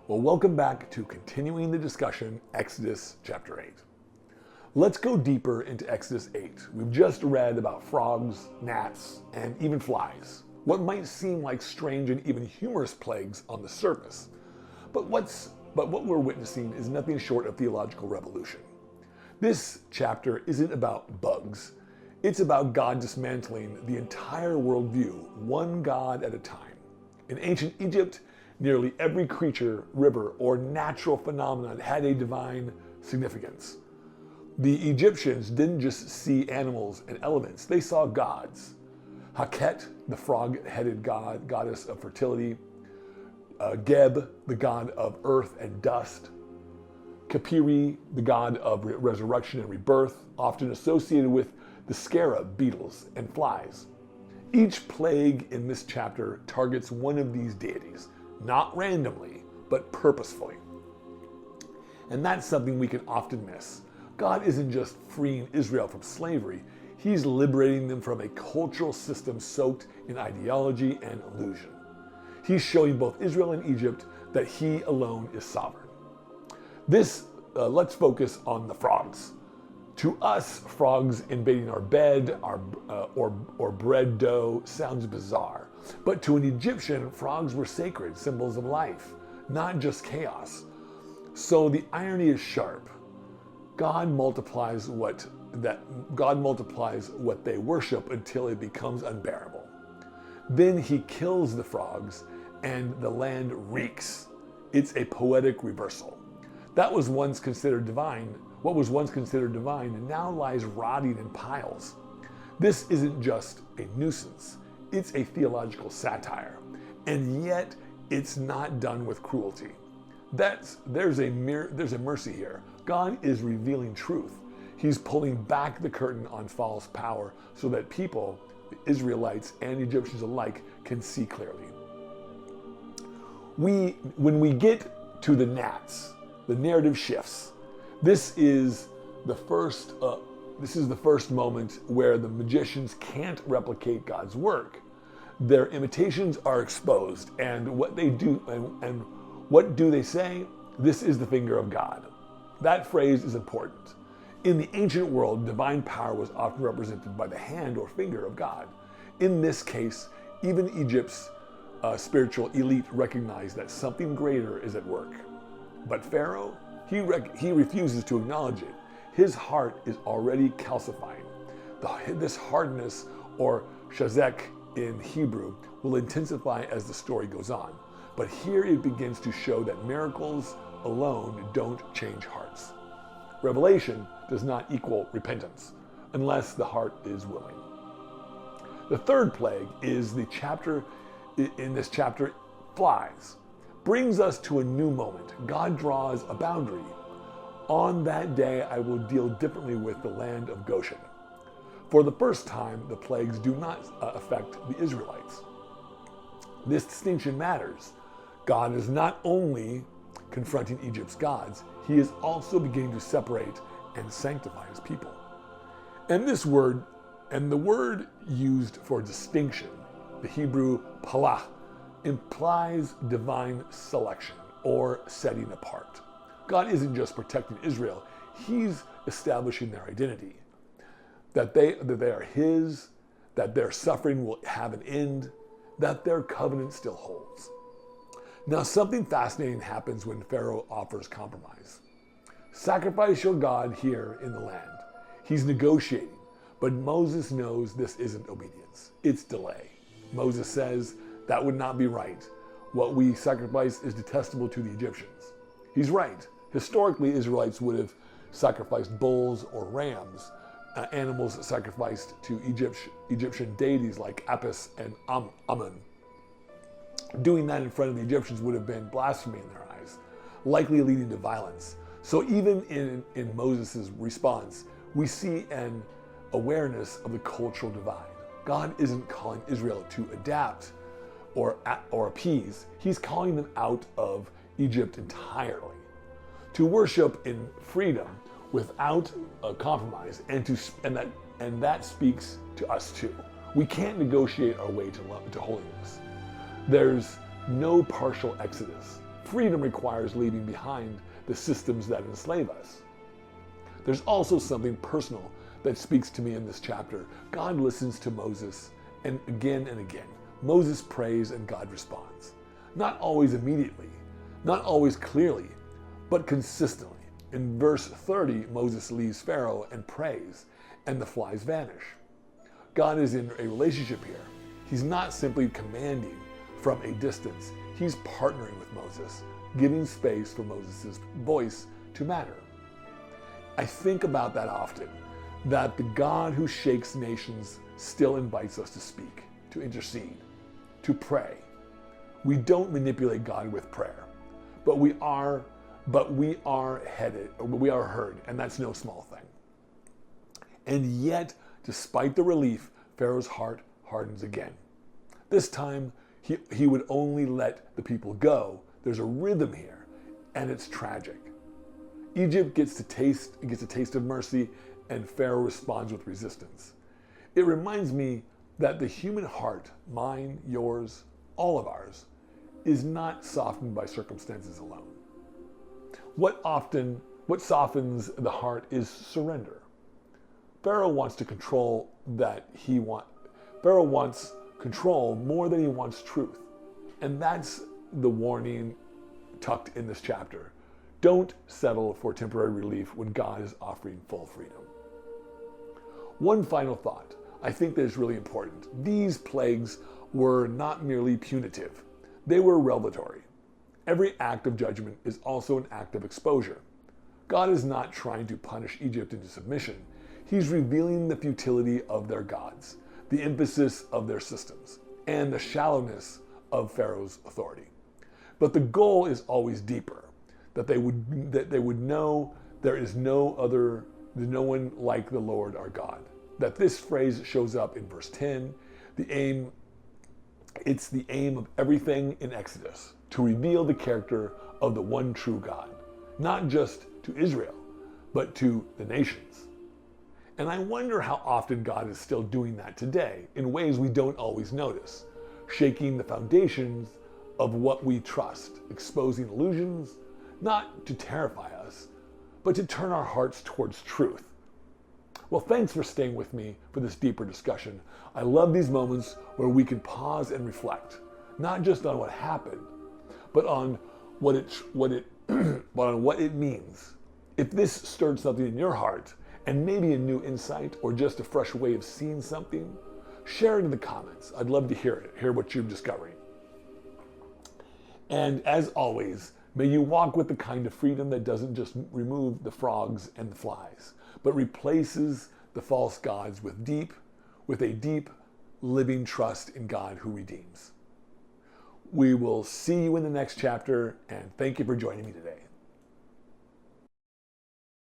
Well, welcome back to continuing the discussion, Exodus chapter 8. Let's go deeper into Exodus 8. We've just read about frogs, gnats, and even flies. What might seem like strange and even humorous plagues on the surface. But what we're witnessing is nothing short of theological revolution. This chapter isn't about bugs. It's about God dismantling the entire worldview, one God at a time. In ancient Egypt, nearly every creature, river, or natural phenomenon had a divine significance. The Egyptians didn't just see animals and elements, they saw gods. Heket, the frog-headed goddess of fertility. Geb, the god of earth and dust. Kapiri, the god of resurrection and rebirth, often associated with the scarab, beetles, and flies. Each plague in this chapter targets one of these deities, not randomly, but purposefully. And that's something we can often miss. God isn't just freeing Israel from slavery, He's liberating them from a cultural system soaked in ideology and illusion. He's showing both Israel and Egypt that He alone is sovereign. Let's focus on the frogs. To us, frogs invading our bed or bread dough sounds bizarre. But to an Egyptian, frogs were sacred, symbols of life, not just chaos. So the irony is sharp. God multiplies what they worship until it becomes unbearable. Then He kills the frogs and the land reeks. It's a poetic reversal. What was once considered divine now lies rotting in piles. This isn't just a nuisance, it's a theological satire. And yet, it's not done with cruelty. There's a mercy here. God is revealing truth. He's pulling back the curtain on false power so that people, the Israelites and Egyptians alike, can see clearly. When we get to the gnats, the narrative shifts. This is the first moment where the magicians can't replicate God's work. Their imitations are exposed, and what do they say? This is the finger of God. That phrase is important. In the ancient world, divine power was often represented by the hand or finger of God. In this case, even Egypt's spiritual elite recognized that something greater is at work. But Pharaoh, he refuses to acknowledge it. His heart is already calcifying. This hardness, or shazek in Hebrew, will intensify as the story goes on. But here it begins to show that miracles alone don't change hearts. Revelation does not equal repentance unless the heart is willing. The third plague is in this chapter, flies. Brings us to a new moment. God draws a boundary. On that day, I will deal differently with the land of Goshen. For the first time, the plagues do not affect the Israelites. This distinction matters. God is not only confronting Egypt's gods, He is also beginning to separate and sanctify His people. And the word used for distinction, the Hebrew palah, implies divine selection or setting apart. God isn't just protecting Israel, He's establishing their identity. That they are His, that their suffering will have an end, that their covenant still holds. Now, something fascinating happens when Pharaoh offers compromise. Sacrifice your God here in the land. He's negotiating, but Moses knows this isn't obedience, it's delay. Moses says, that would not be right. What we sacrifice is detestable to the Egyptians. He's right. Historically, Israelites would have sacrificed bulls or rams, animals sacrificed to Egyptian deities like Apis and Amun. Doing that in front of the Egyptians would have been blasphemy in their eyes, likely leading to violence. So even in Moses' response, we see an awareness of the cultural divide. God isn't calling Israel to adapt or appease. He's calling them out of Egypt entirely, to worship in freedom without a compromise, and that speaks to us too. We can't negotiate our way to holiness. There's no partial exodus. Freedom requires leaving behind the systems that enslave us. There's also something personal that speaks to me in this chapter. God listens to Moses, and again, Moses prays and God responds. Not always immediately, not always clearly, but consistently. In verse 30, Moses leaves Pharaoh and prays, and the flies vanish. God is in a relationship here. He's not simply commanding from a distance. He's partnering with Moses, giving space for Moses' voice to matter. I think about that often, that the God who shakes nations still invites us to speak, to intercede, to pray. We don't manipulate God with prayer, but we are heard, and that's no small thing. And yet, despite the relief, Pharaoh's heart hardens again. This time, he would only let the people go. There's a rhythm here, and it's tragic. Egypt gets a taste of mercy, and Pharaoh responds with resistance. It reminds me that the human heart, mine, yours, all of ours, is not softened by circumstances alone. What softens the heart is surrender. Pharaoh wants control more than he wants truth. And that's the warning tucked in this chapter. Don't settle for temporary relief when God is offering full freedom. One final thought I think that is really important. These plagues were not merely punitive. They were revelatory. Every act of judgment is also an act of exposure. God is not trying to punish Egypt into submission. He's revealing the futility of their gods, the emphasis of their systems, and the shallowness of Pharaoh's authority. But the goal is always deeper, that they would know there is no one like the Lord our God. That this phrase shows up in verse 10, it's the aim of everything in Exodus, to reveal the character of the one true God, not just to Israel, but to the nations. And I wonder how often God is still doing that today in ways we don't always notice, shaking the foundations of what we trust, exposing illusions, not to terrify us, but to turn our hearts towards truth. Well, thanks for staying with me for this deeper discussion. I love these moments where we can pause and reflect, not just on what happened, but on what it means. If this stirred something in your heart, and maybe a new insight or just a fresh way of seeing something, share it in the comments. I'd love to hear what you're discovering. And as always, may you walk with the kind of freedom that doesn't just remove the frogs and the flies, but replaces the false gods with a deep, living trust in God who redeems. We will see you in the next chapter, and thank you for joining me today.